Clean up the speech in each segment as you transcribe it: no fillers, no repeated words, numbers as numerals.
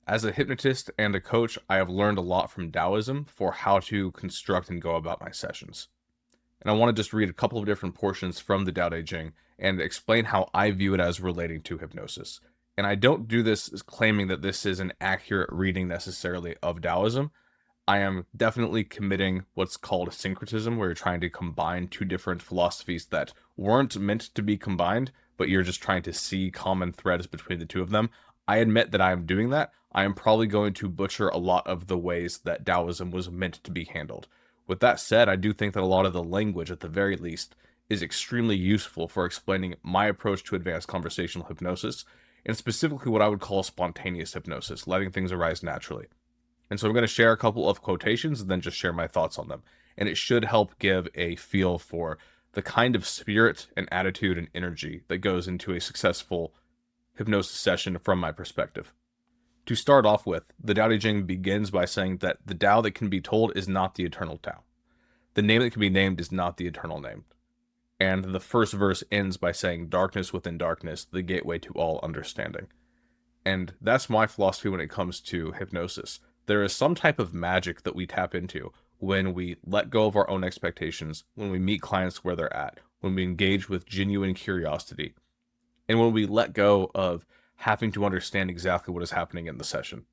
As a hypnotist and a coach, I have learned a lot from Taoism for how to construct and go about my sessions. And I want to just read a couple of different portions from the Tao Te Ching and explain how I view it as relating to hypnosis. And I don't do this as claiming that this is an accurate reading necessarily of Taoism. I am definitely committing what's called syncretism, where you're trying to combine two different philosophies that weren't meant to be combined, but you're just trying to see common threads between the two of them. I admit that I am doing that. I am probably going to butcher a lot of the ways that Taoism was meant to be handled. With that said, I do think that a lot of the language, at the very least, is extremely useful for explaining my approach to advanced conversational hypnosis, and specifically what I would call spontaneous hypnosis, letting things arise naturally. And so I'm going to share a couple of quotations and then just share my thoughts on them. And it should help give a feel for the kind of spirit and attitude and energy that goes into a successful hypnosis session from my perspective. To start off with, the Tao Te Ching begins by saying that the Tao that can be told is not the eternal Tao. The name that can be named is not the eternal name. And the first verse ends by saying, darkness within darkness, the gateway to all understanding. And that's my philosophy when it comes to hypnosis. There is some type of magic that we tap into when we let go of our own expectations, when we meet clients where they're at, when we engage with genuine curiosity, and when we let go of having to understand exactly what is happening in the session.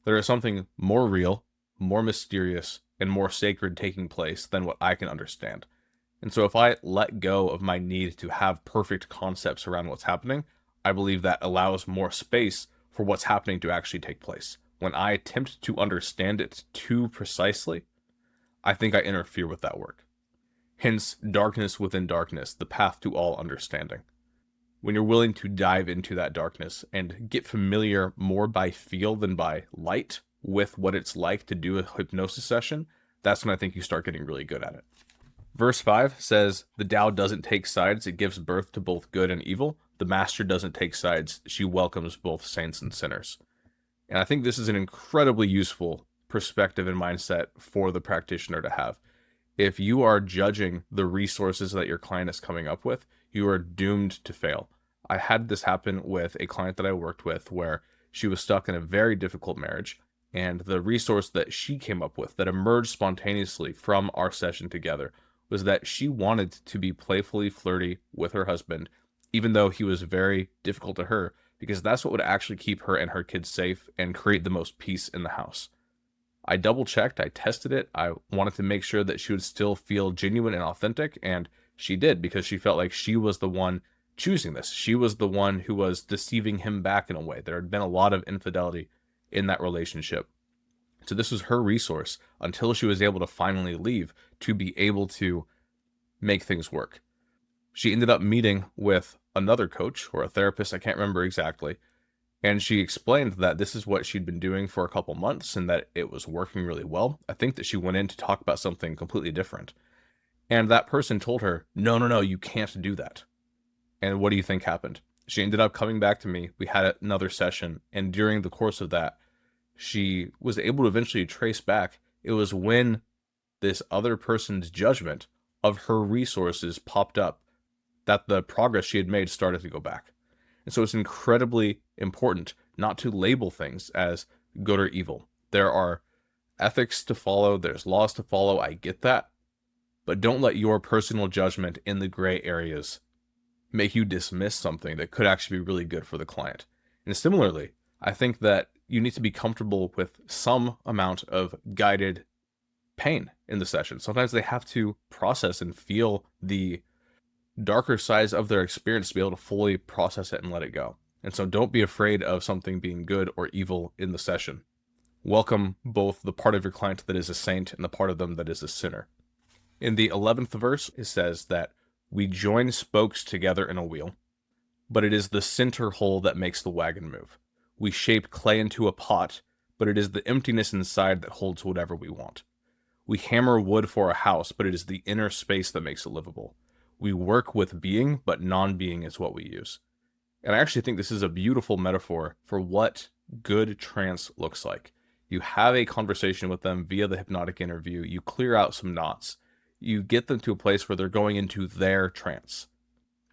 There is something more real, more mysterious, and more sacred taking place than what I can understand. And so if I let go of my need to have perfect concepts around what's happening, I believe that allows more space for what's happening to actually take place. When I attempt to understand it too precisely, I think I interfere with that work. Hence, darkness within darkness, the path to all understanding. When you're willing to dive into that darkness and get familiar more by feel than by light with what it's like to do a hypnosis session, that's when I think you start getting really good at it. Verse 5 says, the Tao doesn't take sides, it gives birth to both good and evil. The master doesn't take sides, she welcomes both saints and sinners. And I think this is an incredibly useful perspective and mindset for the practitioner to have. If you are judging the resources that your client is coming up with, you are doomed to fail. I had this happen with a client that I worked with where she was stuck in a very difficult marriage, and the resource that she came up with that emerged spontaneously from our session together was that she wanted to be playfully flirty with her husband, even though he was very difficult to her, because that's what would actually keep her and her kids safe and create the most peace in the house. I double checked, I tested it. I wanted to make sure that she would still feel genuine and authentic, and she did, because she felt like she was the one choosing this. She was the one who was deceiving him back in a way. There had been a lot of infidelity in that relationship. So this was her resource until she was able to finally leave to be able to make things work. She ended up meeting with another coach or a therapist, I can't remember exactly, and she explained that this is what she'd been doing for a couple months and that it was working really well. I think that she went in to talk about something completely different. And that person told her, no, you can't do that. And what do you think happened? She ended up coming back to me. We had another session. And during the course of that, she was able to eventually trace back. It was when this other person's judgment of her resources popped up that the progress she had made started to go back. And so it's incredibly important not to label things as good or evil. There are ethics to follow, there's laws to follow, I get that. But don't let your personal judgment in the gray areas make you dismiss something that could actually be really good for the client. And similarly, I think that you need to be comfortable with some amount of guided pain in the session. Sometimes they have to process and feel the darker sides of their experience to be able to fully process it and let it go. And so don't be afraid of something being good or evil in the session. Welcome both the part of your client that is a saint and the part of them that is a sinner. In the 11th verse, it says that we join spokes together in a wheel, but it is the center hole that makes the wagon move. We shape clay into a pot, but it is the emptiness inside that holds whatever we want. We hammer wood for a house, but it is the inner space that makes it livable. We work with being, but non-being is what we use. And I actually think this is a beautiful metaphor for what good trance looks like. You have a conversation with them via the hypnotic interview, you clear out some knots, you get them to a place where they're going into their trance.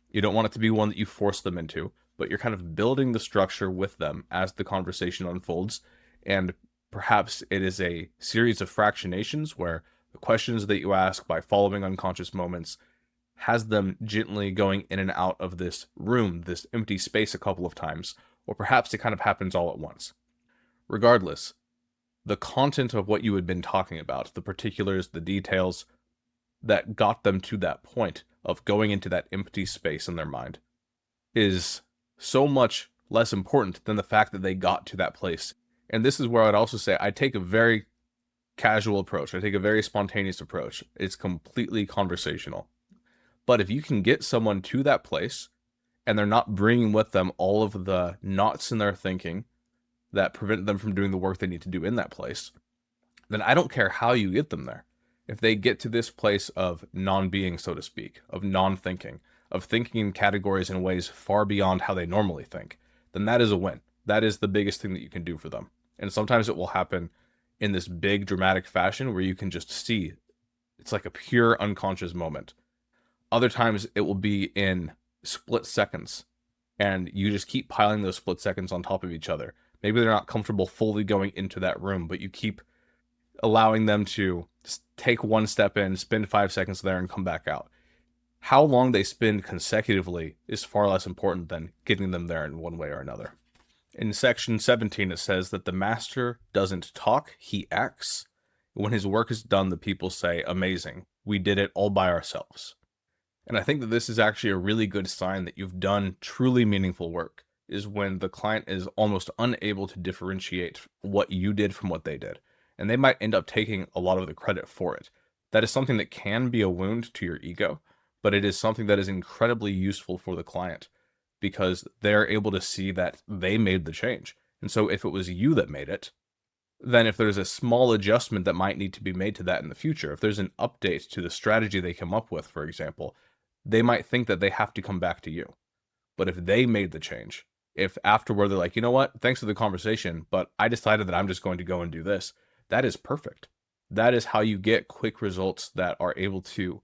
You don't want it to be one that you force them into. but you're kind of building the structure with them as the conversation unfolds. And perhaps it is a series of fractionations where the questions that you ask by following unconscious moments has them gently going in and out of this room, this empty space a couple of times, or perhaps it kind of happens all at once. Regardless, the content of what you had been talking about, the particulars, the details that got them to that point of going into that empty space in their mind is so much less important than the fact that they got to that place. And this is where I'd also say I take a very casual approach. I take a very spontaneous approach. It's completely conversational. But if you can get someone to that place and they're not bringing with them all of the knots in their thinking that prevent them from doing the work they need to do in that place, then I don't care how you get them there. If they get to this place of non-being, so to speak, of non-thinking, of thinking in categories in ways far beyond how they normally think, then that is a win. That is the biggest thing that you can do for them. And sometimes it will happen in this big dramatic fashion where you can just see it's like a pure unconscious moment. Other times it will be in split seconds, and you just keep piling those split seconds on top of each other. Maybe they're not comfortable fully going into that room, but you keep allowing them to take one step in, spend 5 seconds there, and come back out. How long they spend consecutively is far less important than getting them there in one way or another. In section 17, it says that the master doesn't talk, he acts. When his work is done, the people say, amazing, we did it all by ourselves. And I think that this is actually a really good sign that you've done truly meaningful work, is when the client is almost unable to differentiate what you did from what they did. And they might end up taking a lot of the credit for it. That is something that can be a wound to your ego, but it is something that is incredibly useful for the client because they're able to see that they made the change. And so if it was you that made it, then if there's a small adjustment that might need to be made to that in the future, if there's an update to the strategy they come up with, for example, they might think that they have to come back to you. But if they made the change, if afterward they're like, you know what, thanks for the conversation, but I decided that I'm just going to go and do this, that is perfect. That is how you get quick results that are able to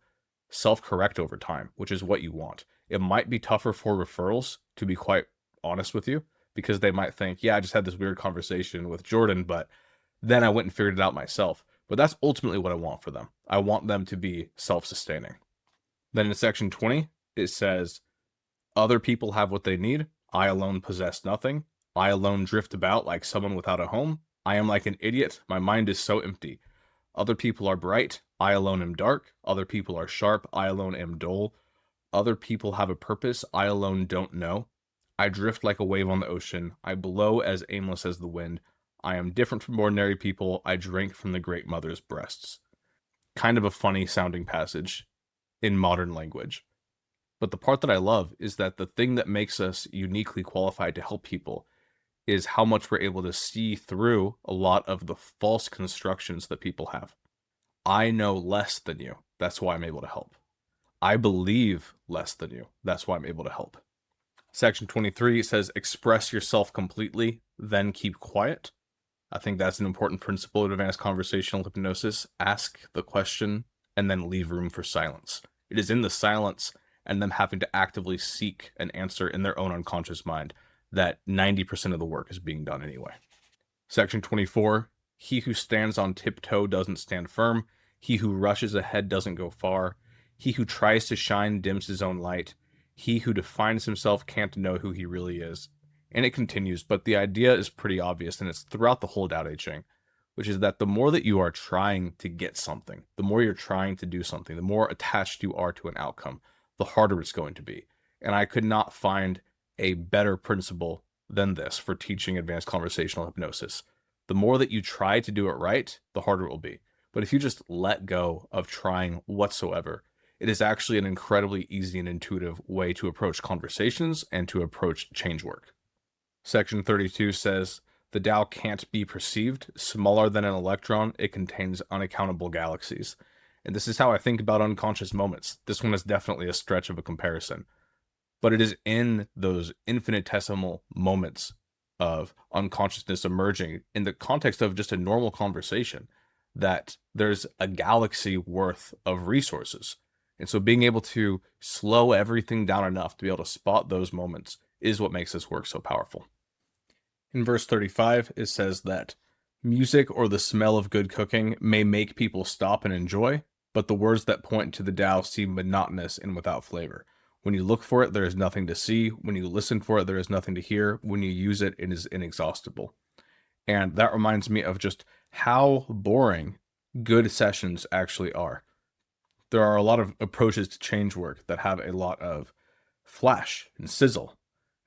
self-correct over time, which is what you want. It might be tougher for referrals, to be quite honest with you, because they might think, yeah, I just had this weird conversation with Jordan, but then I went and figured it out myself. But that's ultimately what I want for them. I want them to be self-sustaining. Then in section 20, it says, other people have what they need. I alone possess nothing. I alone drift about like someone without a home. I am like an idiot. My mind is so empty. Other people are bright. I alone am dark. Other people are sharp. I alone am dull. Other people have a purpose. I alone don't know. I drift like a wave on the ocean. I blow as aimless as the wind. I am different from ordinary people. I drink from the great mother's breasts. Kind of a funny sounding passage in modern language. But the part that I love is that the thing that makes us uniquely qualified to help people is how much we're able to see through a lot of the false constructions that people have. I know less than you. That's why I'm able to help. I believe less than you. That's why I'm able to help. Section 23 says, express yourself completely, then keep quiet. I think that's an important principle of advanced conversational hypnosis. Ask the question and then leave room for silence. It is in the silence and them having to actively seek an answer in their own unconscious mind that 90% of the work is being done anyway. Section 24, he who stands on tiptoe doesn't stand firm. He who rushes ahead doesn't go far. He who tries to shine dims his own light. He who defines himself can't know who he really is. And it continues, but the idea is pretty obvious, and it's throughout the whole Tao Te Ching, which is that the more that you are trying to get something, the more you're trying to do something, the more attached you are to an outcome, the harder it's going to be. And I could not find a better principle than this for teaching advanced conversational hypnosis. The more that you try to do it right, the harder it will be. But if you just let go of trying whatsoever, it is actually an incredibly easy and intuitive way to approach conversations and to approach change work. Section 32 says, the Tao can't be perceived. Smaller than an electron, it contains unaccountable galaxies. And this is how I think about unconscious moments. This one is definitely a stretch of a comparison. But it is in those infinitesimal moments of unconsciousness emerging in the context of just a normal conversation that there's a galaxy worth of resources. And so being able to slow everything down enough to be able to spot those moments is what makes this work so powerful. In verse 35, it says that music or the smell of good cooking may make people stop and enjoy, but the words that point to the Tao seem monotonous and without flavor. When you look for it, there is nothing to see. When you listen for it, there is nothing to hear. When you use it, it is inexhaustible. And that reminds me of just how boring good sessions actually are. There are a lot of approaches to change work that have a lot of flash and sizzle.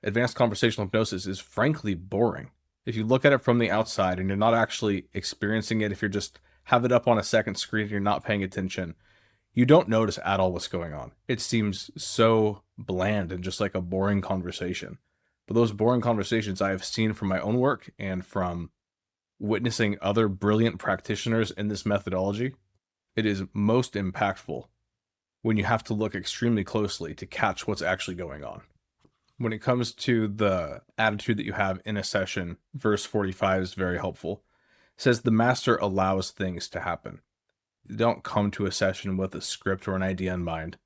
Advanced conversational hypnosis is frankly boring. If you look at it from the outside and you're not actually experiencing it, if you're just have it up on a second screen and you're not paying attention, you don't notice at all what's going on. It seems so bland and just like a boring conversation. But those boring conversations I have seen from my own work and from witnessing other brilliant practitioners in this methodology, it is most impactful when you have to look extremely closely to catch what's actually going on. When it comes to the attitude that you have in a session, verse 45 is very helpful. It says, the master allows things to happen. You don't come to a session with a script or an idea in mind.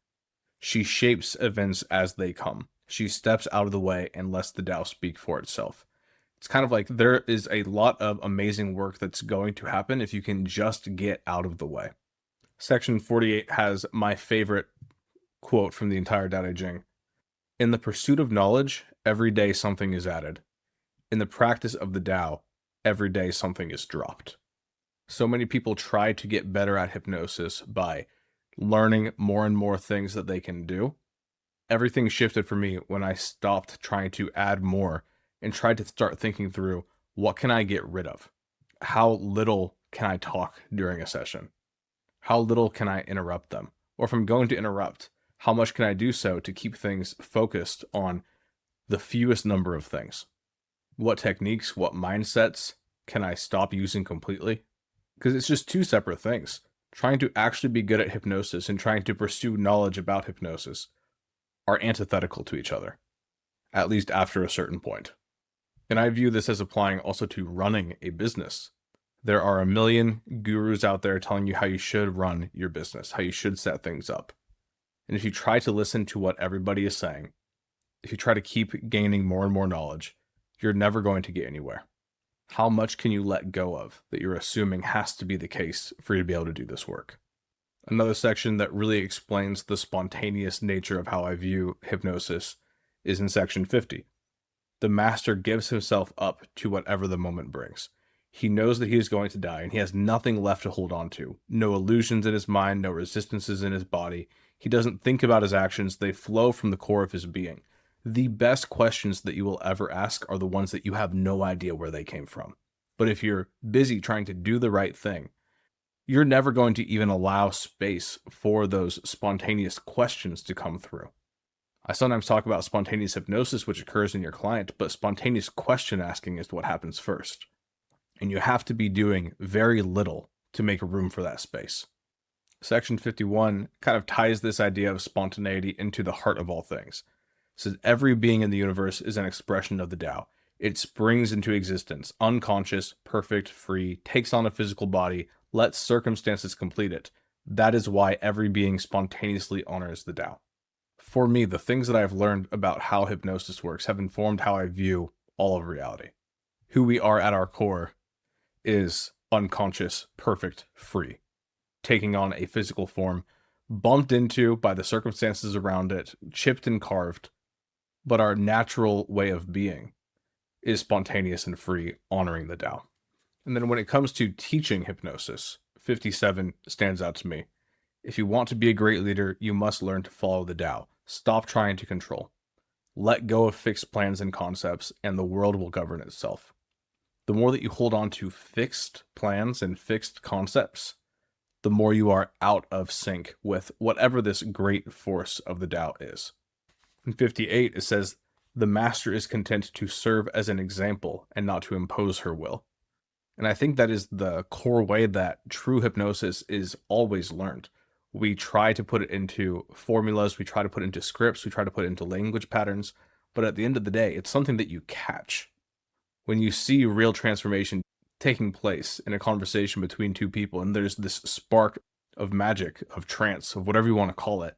She shapes events as they come. She steps out of the way and lets the Tao speak for itself. It's kind of like there is a lot of amazing work that's going to happen if you can just get out of the way. Section 48 has my favorite quote from the entire Tao Te Ching. In the pursuit of knowledge, every day something is added. In the practice of the Tao, every day something is dropped. So many people try to get better at hypnosis by learning more and more things that they can do. Everything shifted for me when I stopped trying to add more and tried to start thinking through, what can I get rid of? How little can I talk during a session? How little can I interrupt them? Or if I'm going to interrupt, how much can I do so to keep things focused on the fewest number of things? What techniques, what mindsets can I stop using completely? Because it's just two separate things. Trying to actually be good at hypnosis and trying to pursue knowledge about hypnosis are antithetical to each other, at least after a certain point. And I view this as applying also to running a business. There are a million gurus out there telling you how you should run your business, how you should set things up. And if you try to listen to what everybody is saying, if you try to keep gaining more and more knowledge, you're never going to get anywhere. How much can you let go of that you're assuming has to be the case for you to be able to do this work? Another section that really explains the spontaneous nature of how I view hypnosis is in section 50. The master gives himself up to whatever the moment brings. He knows that he is going to die and he has nothing left to hold on to. No illusions in his mind, no resistances in his body. He doesn't think about his actions. They flow from the core of his being. The best questions that you will ever ask are the ones that you have no idea where they came from. But if you're busy trying to do the right thing, you're never going to even allow space for those spontaneous questions to come through. I sometimes talk about spontaneous hypnosis, which occurs in your client, but spontaneous question asking is what happens first. And you have to be doing very little to make room for that space. Section 51 kind of ties this idea of spontaneity into the heart of all things. It says every being in the universe is an expression of the Tao. It springs into existence, unconscious, perfect, free, takes on a physical body, lets circumstances complete it. That is why every being spontaneously honors the Tao. For me, the things that I've learned about how hypnosis works have informed how I view all of reality. Who we are at our core is unconscious, perfect, free, taking on a physical form, bumped into by the circumstances around it, chipped and carved, but our natural way of being is spontaneous and free, honoring the Tao. And then when it comes to teaching hypnosis, 57 stands out to me. If you want to be a great leader, you must learn to follow the Tao. Stop trying to control. Let go of fixed plans and concepts, and the world will govern itself. The more that you hold on to fixed plans and fixed concepts, the more you are out of sync with whatever this great force of the Tao is. In 58, it says, the master is content to serve as an example and not to impose her will. And I think that is the core way that true hypnosis is always learned. We try to put it into formulas, we try to put it into scripts, we try to put it into language patterns, but at the end of the day, it's something that you catch. When you see real transformation taking place in a conversation between two people, and there's this spark of magic, of trance, of whatever you want to call it,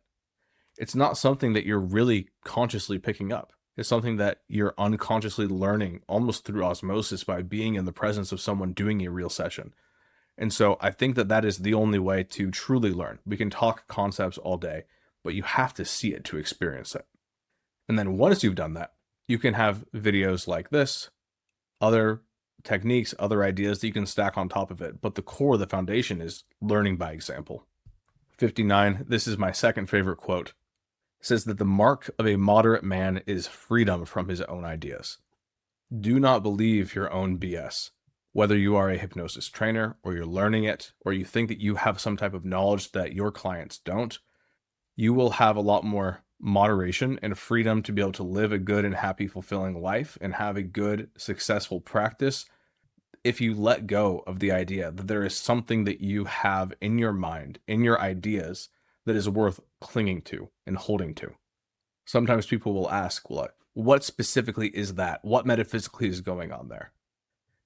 it's not something that you're really consciously picking up. It's something that you're unconsciously learning almost through osmosis by being in the presence of someone doing a real session. And so I think that that is the only way to truly learn. We can talk concepts all day, but you have to see it to experience it. And then once you've done that, you can have videos like this, other techniques, other ideas that you can stack on top of it. But the core, the foundation is learning by example. 59, this is my second favorite quote. It says that the mark of a moderate man is freedom from his own ideas. Do not believe your own BS. Whether you are a hypnosis trainer or you're learning it, or you think that you have some type of knowledge that your clients don't, you will have a lot more moderation and freedom to be able to live a good and happy, fulfilling life and have a good, successful practice if you let go of the idea that there is something that you have in your mind, in your ideas, that is worth clinging to and holding to. Sometimes people will ask, well, what specifically is that? What metaphysically is going on there?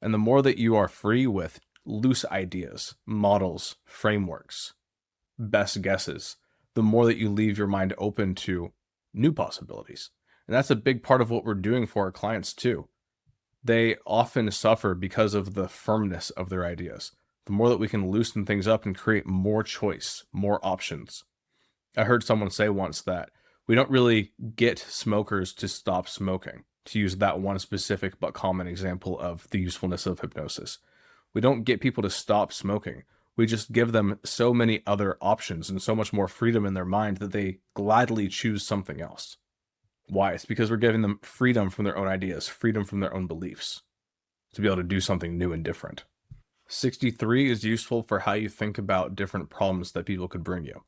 And the more that you are free with loose ideas, models, frameworks, best guesses, the more that you leave your mind open to new possibilities. And that's a big part of what we're doing for our clients too. They often suffer because of the firmness of their ideas. The more that we can loosen things up and create more choice, more options. I heard someone say once that we don't really get smokers to stop smoking, to use that one specific but common example of the usefulness of hypnosis. We don't get people to stop smoking. We just give them so many other options and so much more freedom in their mind that they gladly choose something else. Why? It's because we're giving them freedom from their own ideas, freedom from their own beliefs, to be able to do something new and different. 63 is useful for how you think about different problems that people could bring you.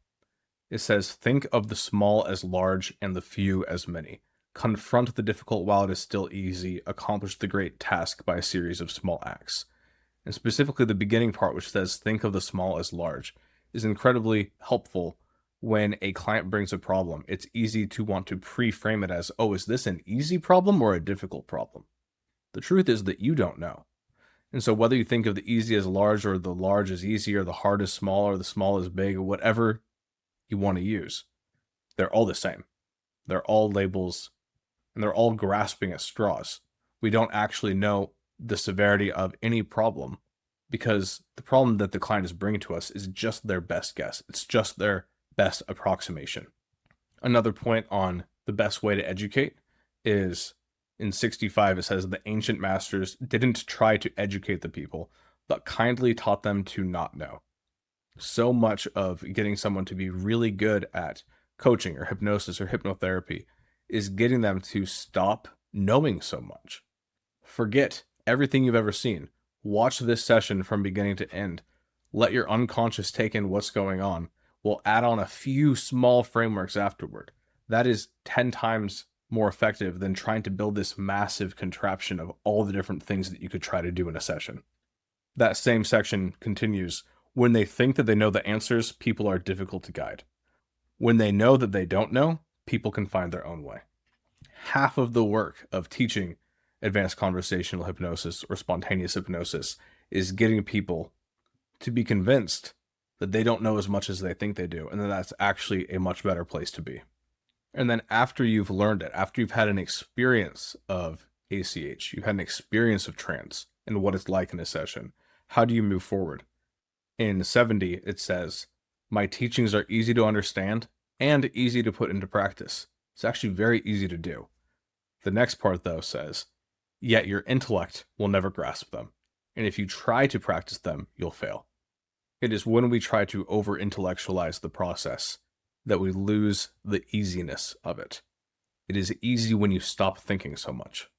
It says, think of the small as large and the few as many. Confront the difficult while it is still easy. Accomplish the great task by a series of small acts. And specifically the beginning part, which says, think of the small as large, is incredibly helpful when a client brings a problem. It's easy to want to pre-frame it as, oh, is this an easy problem or a difficult problem? The truth is that you don't know. And so whether you think of the easy as large or the large as easy or the hard as small or the small as big or whatever you want to use, they're all the same. They're all labels and they're all grasping at straws. We don't actually know the severity of any problem because the problem that the client is bringing to us is just their best guess. It's just their best approximation. Another point on the best way to educate is in 65, it says the ancient masters didn't try to educate the people, but kindly taught them to not know. So much of getting someone to be really good at coaching or hypnosis or hypnotherapy is getting them to stop knowing so much. Forget everything you've ever seen. Watch this session from beginning to end. Let your unconscious take in what's going on. We'll add on a few small frameworks afterward. That is 10 times more effective than trying to build this massive contraption of all the different things that you could try to do in a session. That same section continues. When they think that they know the answers, people are difficult to guide. When they know that they don't know, people can find their own way. Half of the work of teaching advanced conversational hypnosis or spontaneous hypnosis is getting people to be convinced that they don't know as much as they think they do, and that that's actually a much better place to be. And then after you've learned it, after you've had an experience of ACH, you've had an experience of trance and what it's like in a session, how do you move forward? In 70, it says, my teachings are easy to understand and easy to put into practice. It's actually very easy to do. The next part, though, says, yet your intellect will never grasp them. And if you try to practice them, you'll fail. It is when we try to over-intellectualize the process that we lose the easiness of it. It is easy when you stop thinking so much.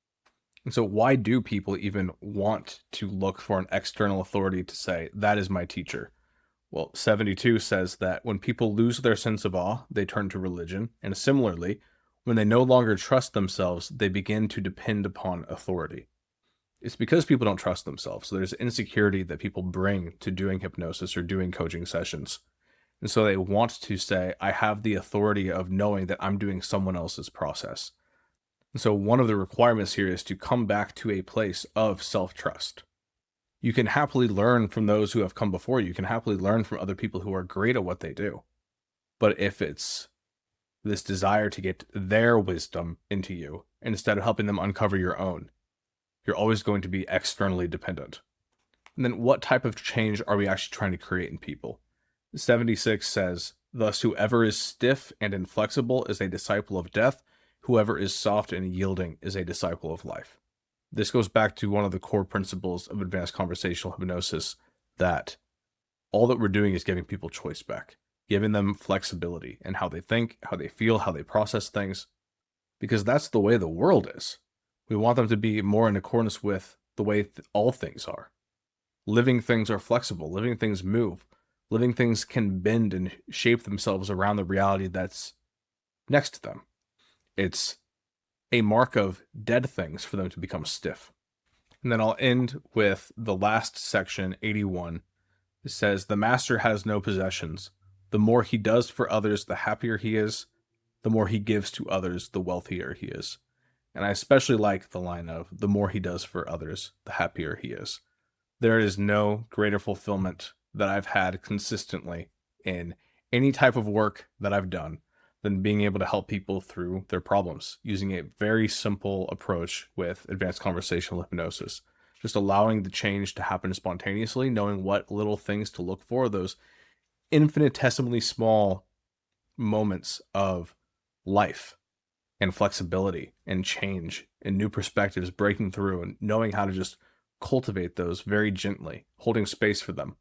And so why do people even want to look for an external authority to say, that is my teacher? Well, 72 says that when people lose their sense of awe, they turn to religion. And similarly, when they no longer trust themselves, they begin to depend upon authority. It's because people don't trust themselves. So there's insecurity that people bring to doing hypnosis or doing coaching sessions. And so they want to say, I have the authority of knowing that I'm doing someone else's process. And so one of the requirements here is to come back to a place of self-trust. You can happily learn from those who have come before you. You can happily learn from other people who are great at what they do. But if it's this desire to get their wisdom into you, instead of helping them uncover your own. You're always going to be externally dependent. And then what type of change are we actually trying to create in people? 76 says, thus whoever is stiff and inflexible is a disciple of death. Whoever is soft and yielding is a disciple of life. This goes back to one of the core principles of advanced conversational hypnosis, that all that we're doing is giving people choice back, giving them flexibility in how they think, how they feel, how they process things, because that's the way the world is. We want them to be more in accordance with the way all things are. Living things are flexible, living things move, living things can bend and shape themselves around the reality that's next to them. It's a mark of dead things for them to become stiff. And then I'll end with the last section, 81. It says, the master has no possessions. The more he does for others, the happier he is. The more he gives to others, the wealthier he is. And I especially like the line of, the more he does for others, the happier he is. There is no greater fulfillment that I've had consistently in any type of work that I've done than being able to help people through their problems using a very simple approach with advanced conversational hypnosis. Just allowing the change to happen spontaneously, knowing what little things to look for, those infinitesimally small moments of life and flexibility and change and new perspectives breaking through, and knowing how to just cultivate those very gently, holding space for them